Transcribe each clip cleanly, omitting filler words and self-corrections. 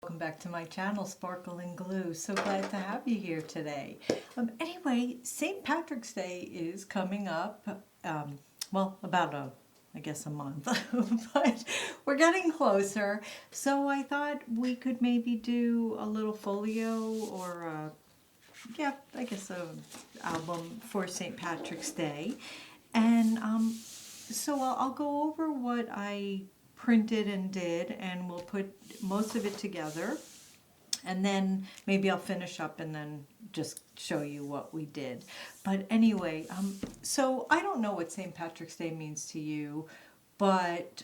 Welcome back to my channel, Sparkle and Glue. So glad to have you here today. Anyway, St. Patrick's Day is coming up. Well, about I guess a month, but we're getting closer. So I thought we could maybe do a little folio or yeah, I guess a album for St. Patrick's Day. And so I'll go over what I printed and did, and we'll put most of it together, and then maybe I'll finish up and then just show you what we did. But anyway, so I don't know what St. Patrick's Day means to you, but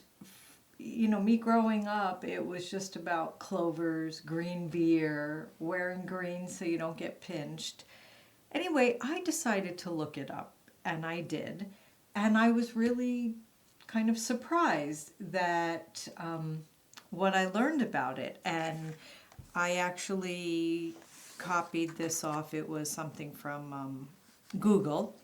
you know, me growing up, it was just about clovers, green beer, wearing green so you don't get pinched. Anyway, I decided to look it up, and I did, and I was really kind of surprised that what I learned about it. And I actually copied this off. It was something from Google,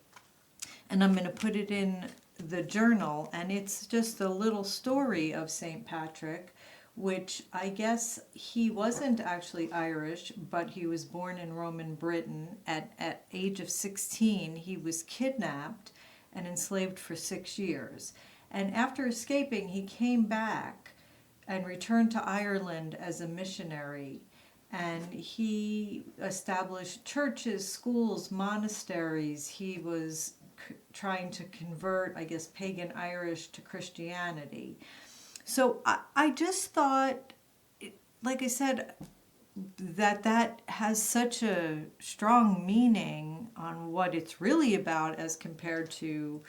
and I'm going to put it in the journal, and it's just a little story of St. Patrick, which I guess he wasn't actually Irish, but he was born in Roman Britain. At age of 16, he was kidnapped and enslaved for 6 years. And after escaping, he came back and returned to Ireland as a missionary. And he established churches, schools, monasteries. He was trying to convert, I guess, pagan Irish to Christianity. So I just thought, like I said, that has such a strong meaning on what it's really about as compared to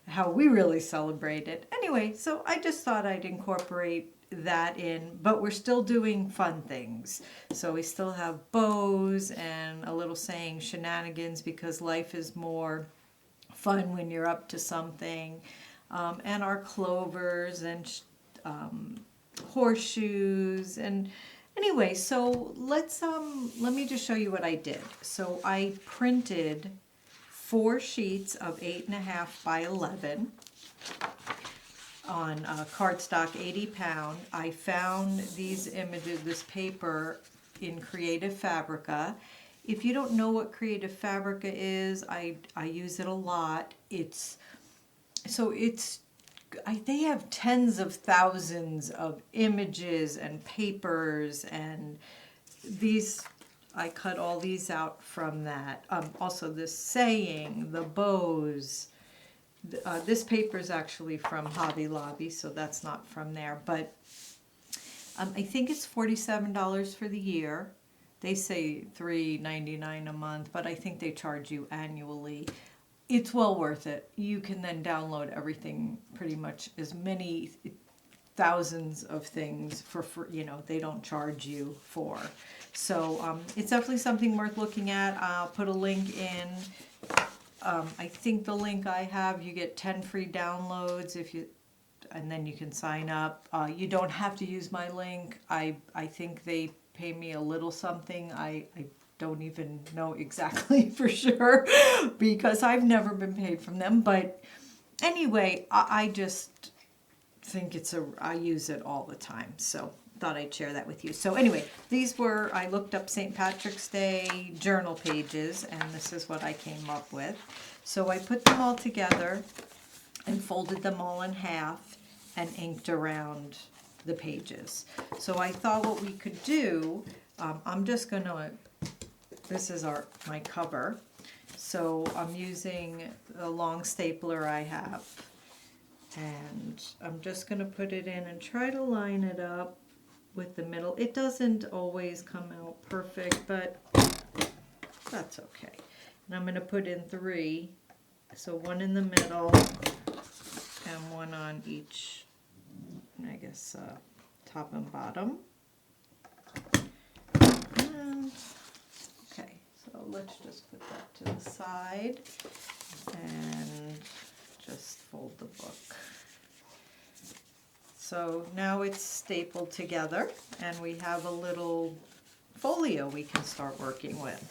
how we really celebrate it. Anyway, so I just thought I'd incorporate that in, but we're still doing fun things. So we still have bows and a little saying shenanigans, because life is more fun when you're up to something, and our clovers and horseshoes. And anyway, so let me just show you what I did. So I printed 4 sheets of 8.5 by 11 on cardstock, 80 pound. I found these images, this paper, in Creative Fabrica. If you don't know what Creative Fabrica is, I use it a lot. They have tens of thousands of images and papers, and these, I cut all these out from that. Also this saying, the bows. This paper is actually from Hobby Lobby, so that's not from there. But I think it's $47 for the year. They say $3.99 a month, but I think they charge you annually. It's well worth it. You can then download everything, pretty much as many thousands of things for free, you know, they don't charge you for. So it's definitely something worth looking at. I'll put a link in. I think the link I have, you get 10 free downloads and then you can sign up. You don't have to use my link. I think they pay me a little something. I don't even know exactly for sure, because I've never been paid from them. But anyway, I just think I use it all the time, so thought I'd share that with you. So anyway, I looked up St. Patrick's Day journal pages, and this is what I came up with. So I put them all together and folded them all in half and inked around the pages. So I thought what we could do, I'm just gonna, this is my cover. So I'm using a long stapler I have, and I'm just going to put it in and try to line it up with the middle. It doesn't always come out perfect, but that's okay. And I'm going to put in 3, so 1 in the middle and 1 on each, I guess, top and bottom. And, okay, so let's just put that to the side and just fold the book. So now it's stapled together, and we have a little folio we can start working with.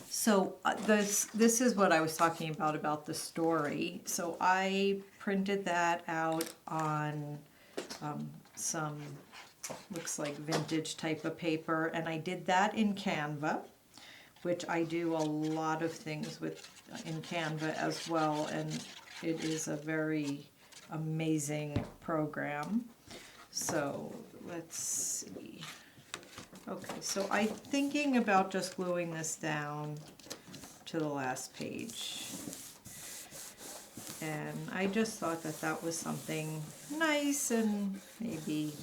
So this is what I was talking about the story. So I printed that out on some looks like vintage type of paper, and I did that in Canva, which I do a lot of things with in Canva as well, and it is a very amazing program. So let's see. Okay, so I'm thinking about just gluing this down to the last page. And I just thought that that was something nice and maybe,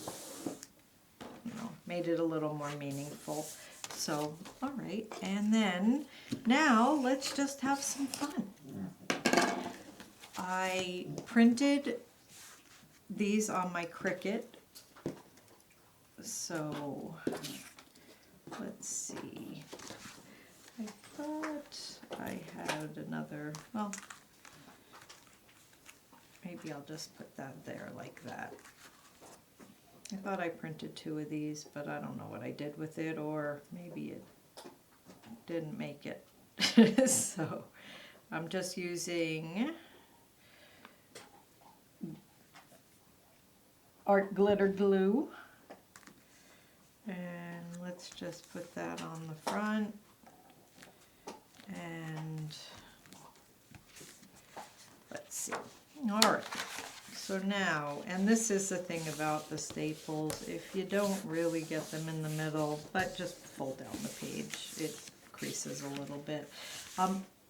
you know, made it a little more meaningful. So, all right, and then now let's just have some fun. I printed these on my Cricut. So, let's see. I thought I had another, well, maybe I'll just put that there like that. I thought I printed 2 of these, but I don't know what I did with it, or maybe it didn't make it. So I'm just using art glitter glue, and let's just put that on the front. And let's see. All right. So now, and this is the thing about the staples, if you don't really get them in the middle, but just fold down the page, it creases a little bit.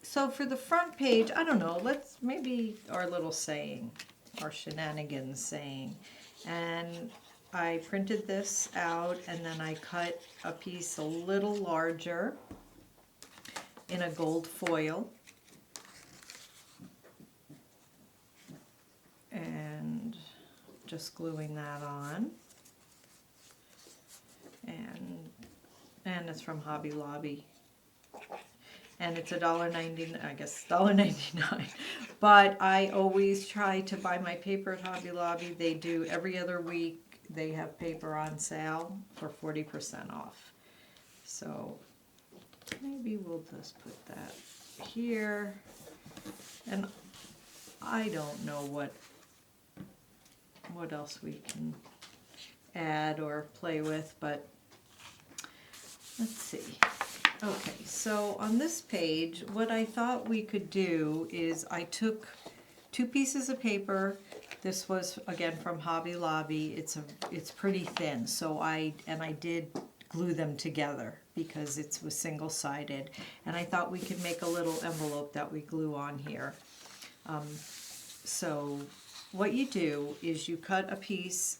So for the front page, I don't know, let's maybe our little saying, our shenanigans saying. And I printed this out, and then I cut a piece a little larger in a gold foil. And just gluing that on, and it's from Hobby Lobby, and it's $1.99, I guess $1.99. But I always try to buy my paper at Hobby Lobby. They do every other week. They have paper on sale for 40% off. So maybe we'll just put that here. And I don't know what else we can add or play with, but let's see. Okay, so on this page, what I thought we could do is I took 2 pieces of paper. This was again from Hobby Lobby. It's pretty thin, so I did glue them together because it was single-sided, and I thought we could make a little envelope that we glue on here. So what you do is you cut a piece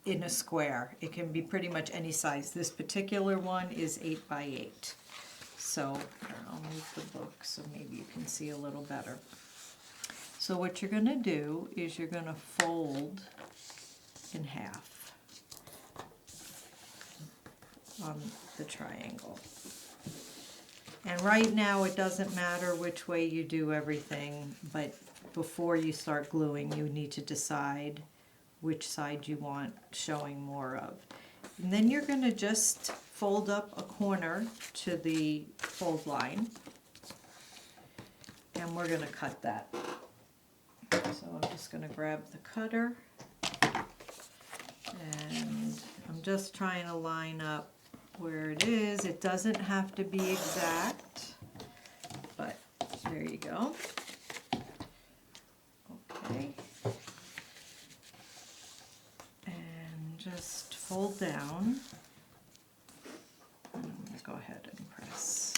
in a square. It can be pretty much any size. This particular one is 8 by 8. So I'll move the book so maybe you can see a little better. So what you're going to do is you're going to fold in half on the triangle. And right now it doesn't matter which way you do everything, but before you start gluing, you need to decide which side you want showing more of. And then you're going to just fold up a corner to the fold line, and we're going to cut that. So I'm just going to grab the cutter, and I'm just trying to line up where it is. It doesn't have to be exact, but there you go. Okay. And just fold down. I'm going to go ahead and press.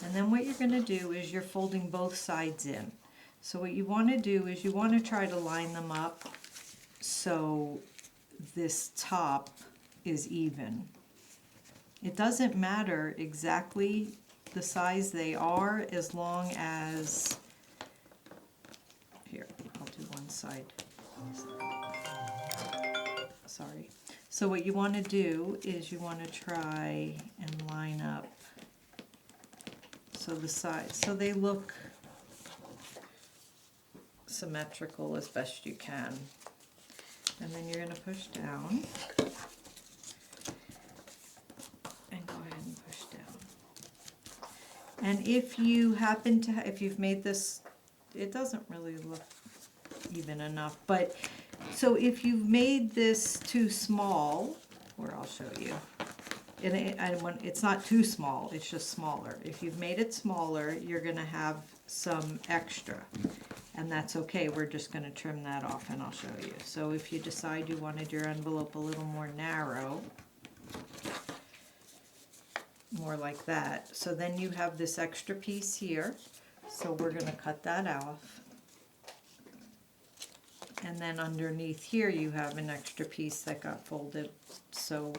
And then what you're going to do is you're folding both sides in. So what you want to do is you want to try to line them up so this top is even. It doesn't matter exactly the size they are as long as, here, I'll do one side. Sorry. So what you want to do is you want to try and line up so the sides, so they look symmetrical as best you can. And then you're going to push down and go ahead and push down. And if you happen to, if you've made this, it doesn't really look even enough, but So if you've made this too small, or I'll show you, and it's not too small, it's just smaller. If you've made it smaller, you're gonna have some extra, and that's okay. We're just gonna trim that off, and I'll show you. So if you decide you wanted your envelope a little more narrow, more like that, so then you have this extra piece here. So we're gonna cut that off. And then underneath here you have an extra piece that got folded. So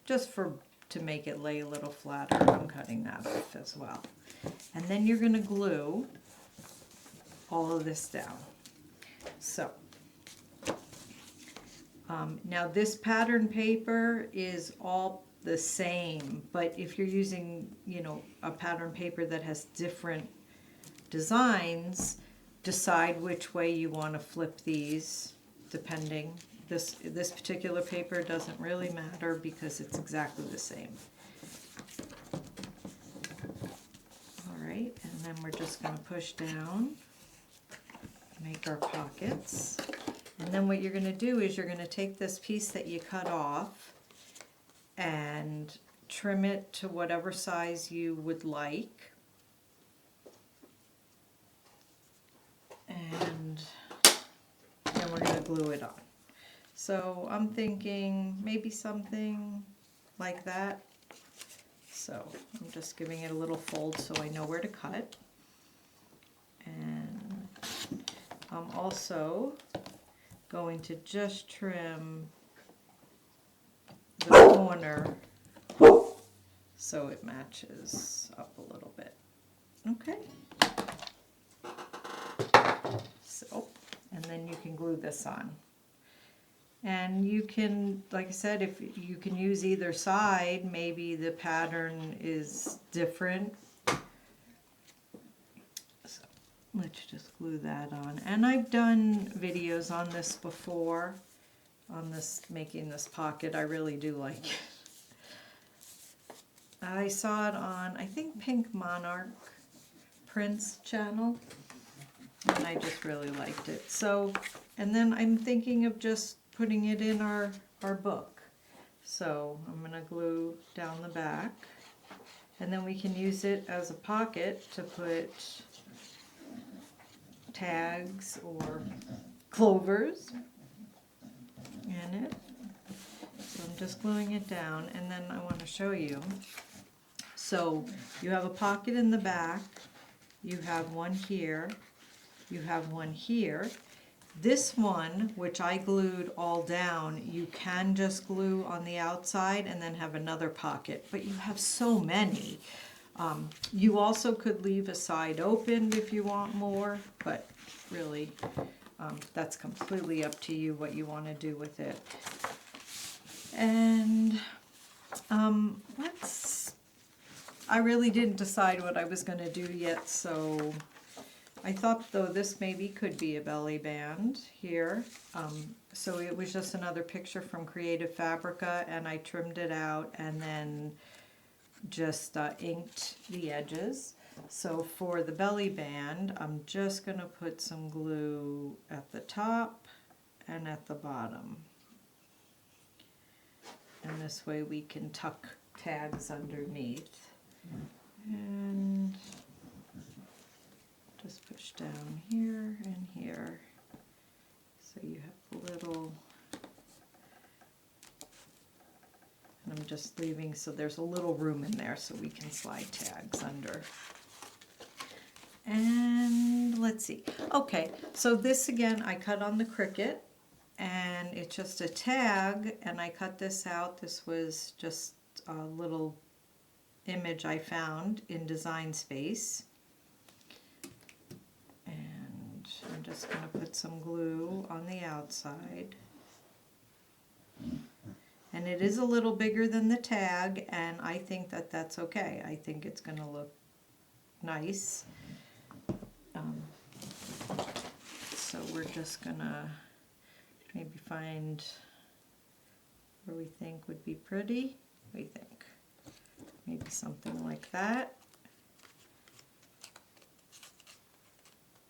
just to make it lay a little flatter, I'm cutting that off as well. And then you're going to glue all of this down. So now this pattern paper is all the same, but if you're using, you know, a pattern paper that has different designs, decide which way you want to flip these, depending. This particular paper doesn't really matter because it's exactly the same. All right, and then we're just going to push down, make our pockets. And then what you're going to do is you're going to take this piece that you cut off and trim it to whatever size you would like. And then we're going to glue it on. So I'm thinking maybe something like that. So I'm just giving it a little fold so I know where to cut. And I'm also going to just trim the corner so it matches up a little bit. Okay. So, and then you can glue this on. And you can, like I said, if you can use either side, maybe the pattern is different. So let's just glue that on. And I've done videos on this before, on this, making this pocket. I really do like it. I saw it on, I think, Pink Monarch Prince channel, and I just really liked it. So, and then I'm thinking of just putting it in our book. So I'm going to glue down the back, and then we can use it as a pocket to put tags or clovers in it. So I'm just gluing it down, and then I want to show you. So you have a pocket in the back, you have one here, you have one here. This one, which I glued all down, you can just glue on the outside and then have another pocket, but you have so many. You also could leave a side open if you want more, but really that's completely up to you what you want to do with it. And I really didn't decide what I was going to do yet, so I thought, though, this maybe could be a belly band here. So it was just another picture from Creative Fabrica, and I trimmed it out and then just inked the edges. So for the belly band, I'm just going to put some glue at the top and at the bottom. And this way we can tuck tags underneath. And just push down here and here, so you have a little, and I'm just leaving so there's a little room in there so we can slide tags under. And let's see, okay, so this again I cut on the Cricut, and it's just a tag, and I cut this out. This was just a little image I found in Design Space. I'm just going to put some glue on the outside. And it is a little bigger than the tag, and I think that that's okay. I think it's going to look nice. So we're just going to maybe find where we think would be pretty. What do you think? Maybe something like that.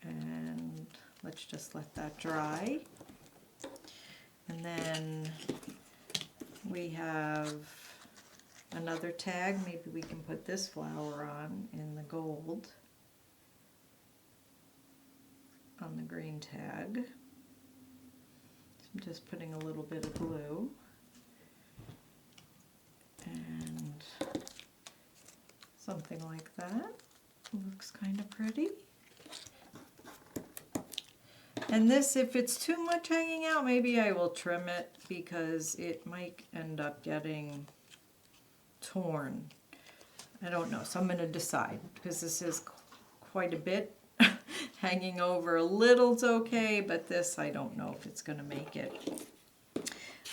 And let's just let that dry. And then we have another tag. Maybe we can put this flower on in the gold on the green tag. I'm just putting a little bit of glue. And something like that. Looks kind of pretty. And this, if it's too much hanging out, maybe I will trim it because it might end up getting torn. I don't know, so I'm going to decide because this is quite a bit hanging over. A little's okay, but this I don't know if it's going to make it.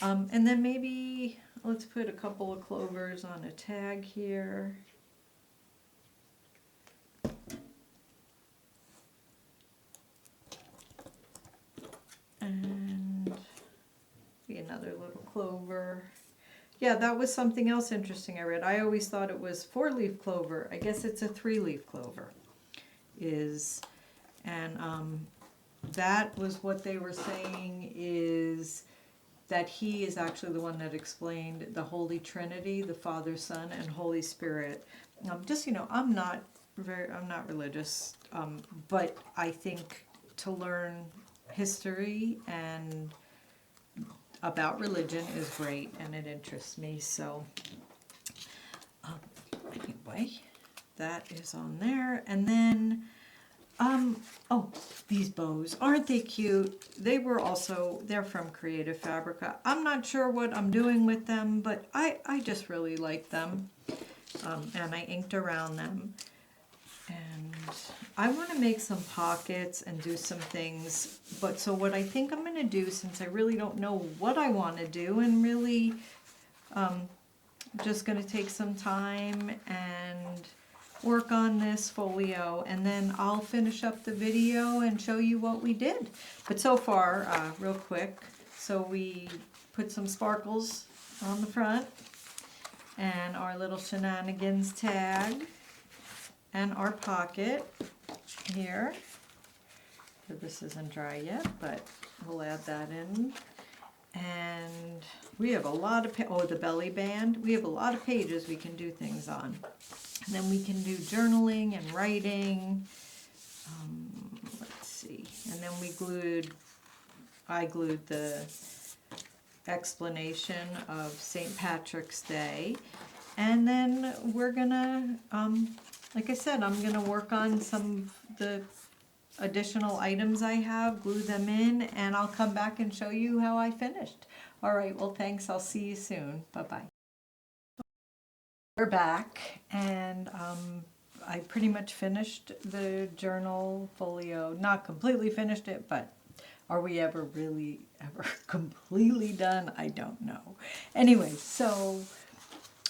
And then maybe let's put a couple of clovers on a tag here. And be another little clover. Yeah, that was something else interesting I read. I always thought it was 4-leaf clover. I guess it's a 3-leaf clover. And that was what they were saying, is that he is actually the one that explained the Holy Trinity, the Father, Son, and Holy Spirit. Just, you know, I'm not religious, but I think to learn history and about religion is great, and it interests me. So anyway, that is on there. And then oh, these bows, aren't they cute? They're from Creative Fabrica. I'm not sure what I'm doing with them, but I just really like them. And I inked around them. And I want to make some pockets and do some things. But so what I think I'm going to do, since I really don't know what I want to do, and really just going to take some time and work on this folio, and then I'll finish up the video and show you what we did. But so far, real quick, so we put some sparkles on the front, and our little shenanigans tag, and our pocket here. So this isn't dry yet, but we'll add that in. And we have a lot of, the belly band. We have a lot of pages we can do things on. And then we can do journaling and writing. Let's see. And then I glued the explanation of St. Patrick's Day. And then we're gonna, like I said, I'm gonna work on some of the additional items I have, glue them in, and I'll come back and show you how I finished. All right, well, thanks. I'll see you soon. Bye-bye. We're back, and I pretty much finished the journal folio. Not completely finished it, but are we ever completely done? I don't know. Anyway, so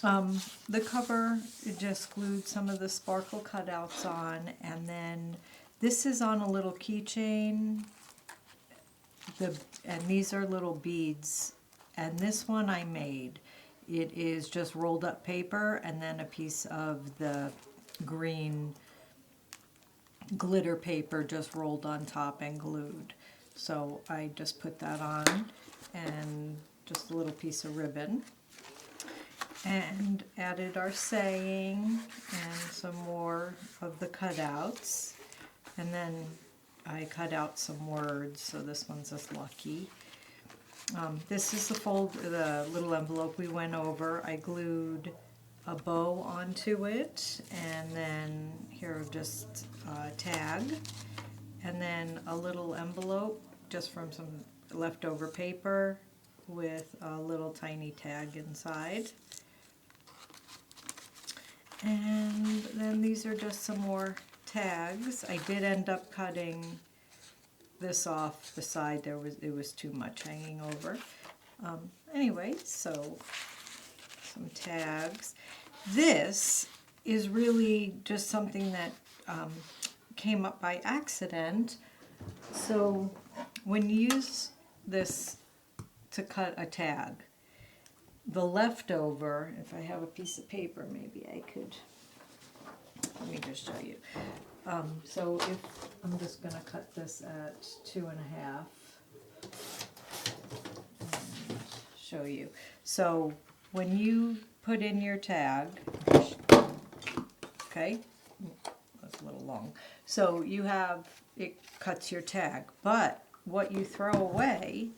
the cover, just glued some of the sparkle cutouts on, and then this is on a little keychain, and these are little beads, and this one I made. It is just rolled up paper and then a piece of the green glitter paper just rolled on top and glued. So I just put that on, and just a little piece of ribbon, and added our saying and some more of the cutouts. And then I cut out some words, so this one's just lucky. This is the little envelope we went over. I glued a bow onto it, and then here just a tag, and then a little envelope just from some leftover paper with a little tiny tag inside. And then these are just some more tags. I did end up cutting this off the side. It was too much hanging over. Anyway, so some tags. This is really just something that came up by accident. So when you use this to cut a tag, the leftover, if I have a piece of paper, maybe I could, let me just show you. So if I'm just going to cut this at 2.5. show you. So when you put in your tag, okay, that's a little long. So you have, it cuts your tag, but what you throw away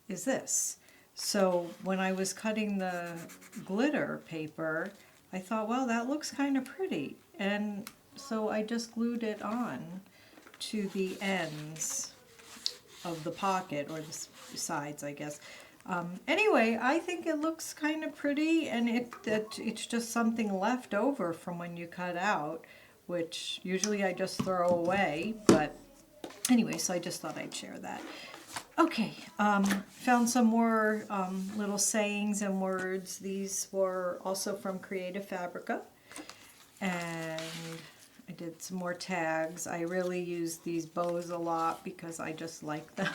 is this. So when I was cutting the glitter paper, I thought, well, that looks kind of pretty. And so I just glued it on to the ends of the pocket, or the sides, I guess. Anyway, I think it looks kind of pretty, and it's just something left over from when you cut out, which usually I just throw away, but anyway, so I just thought I'd share that. Okay, found some more little sayings and words. These were also from Creative Fabrica, and I did some more tags. I really use these bows a lot because I just like them.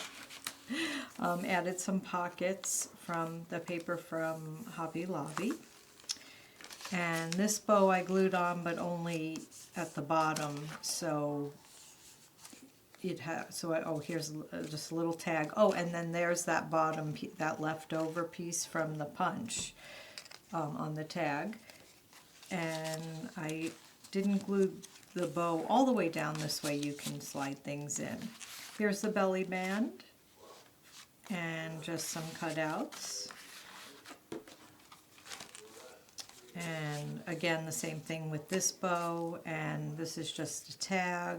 Added some pockets from the paper from Hobby Lobby. And this bow I glued on, but only at the bottom, so it has, oh, here's just a little tag. Oh, and then there's that bottom, that leftover piece from the punch on the tag. And I didn't glue the bow all the way down this way. You can slide things in. Here's the belly band and just some cutouts. And again, the same thing with this bow, and this is just a tag.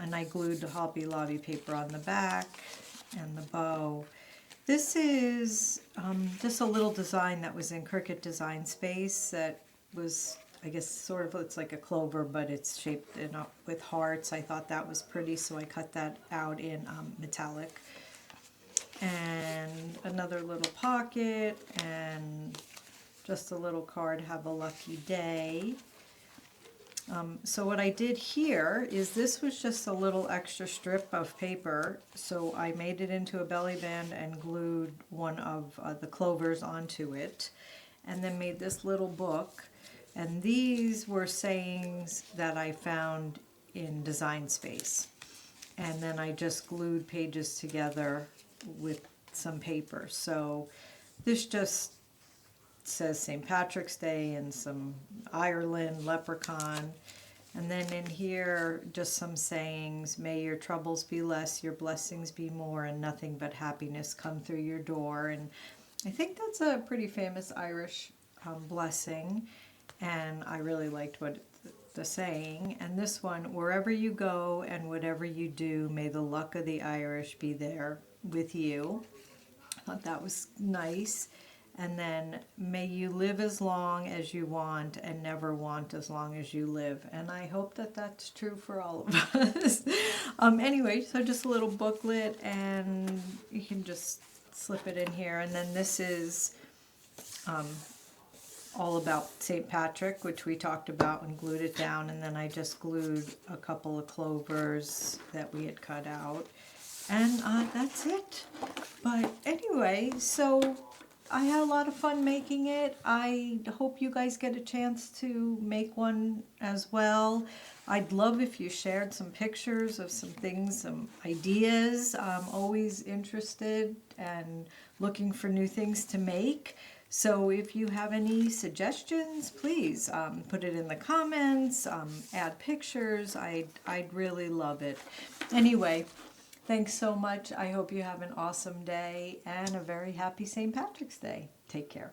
And I glued the Hobby Lobby paper on the back and the bow. This is just a little design that was in Cricut Design Space that was, I guess, sort of, it's like a clover, but it's shaped with hearts. I thought that was pretty, so I cut that out in metallic. And another little pocket, and just a little card, have a lucky day. So what I did here is, this was just a little extra strip of paper, so I made it into a belly band and glued one of the clovers onto it, and then made this little book. And these were sayings that I found in Design Space. And then I just glued pages together with some paper. So this just says St. Patrick's Day and some Ireland, leprechaun. And then in here, just some sayings. May your troubles be less, your blessings be more, and nothing but happiness come through your door. And I think that's a pretty famous Irish blessing. And I really liked what the saying. And this one, wherever you go and whatever you do, may the luck of the Irish be there with you. I thought that was nice. And then, may you live as long as you want and never want as long as you live. And I hope that that's true for all of us. Anyway, so just a little booklet, and you can just slip it in here. And then this is all about St. Patrick, which we talked about and glued it down. And then I just glued a couple of clovers that we had cut out. And that's it. But anyway, so I had a lot of fun making it. I hope you guys get a chance to make one as well. I'd love if you shared some pictures of some things, some ideas. I'm always interested and looking for new things to make. So if you have any suggestions, please put it in the comments, add pictures. I'd really love it. Anyway, thanks so much. I hope you have an awesome day and a very happy St. Patrick's Day. Take care.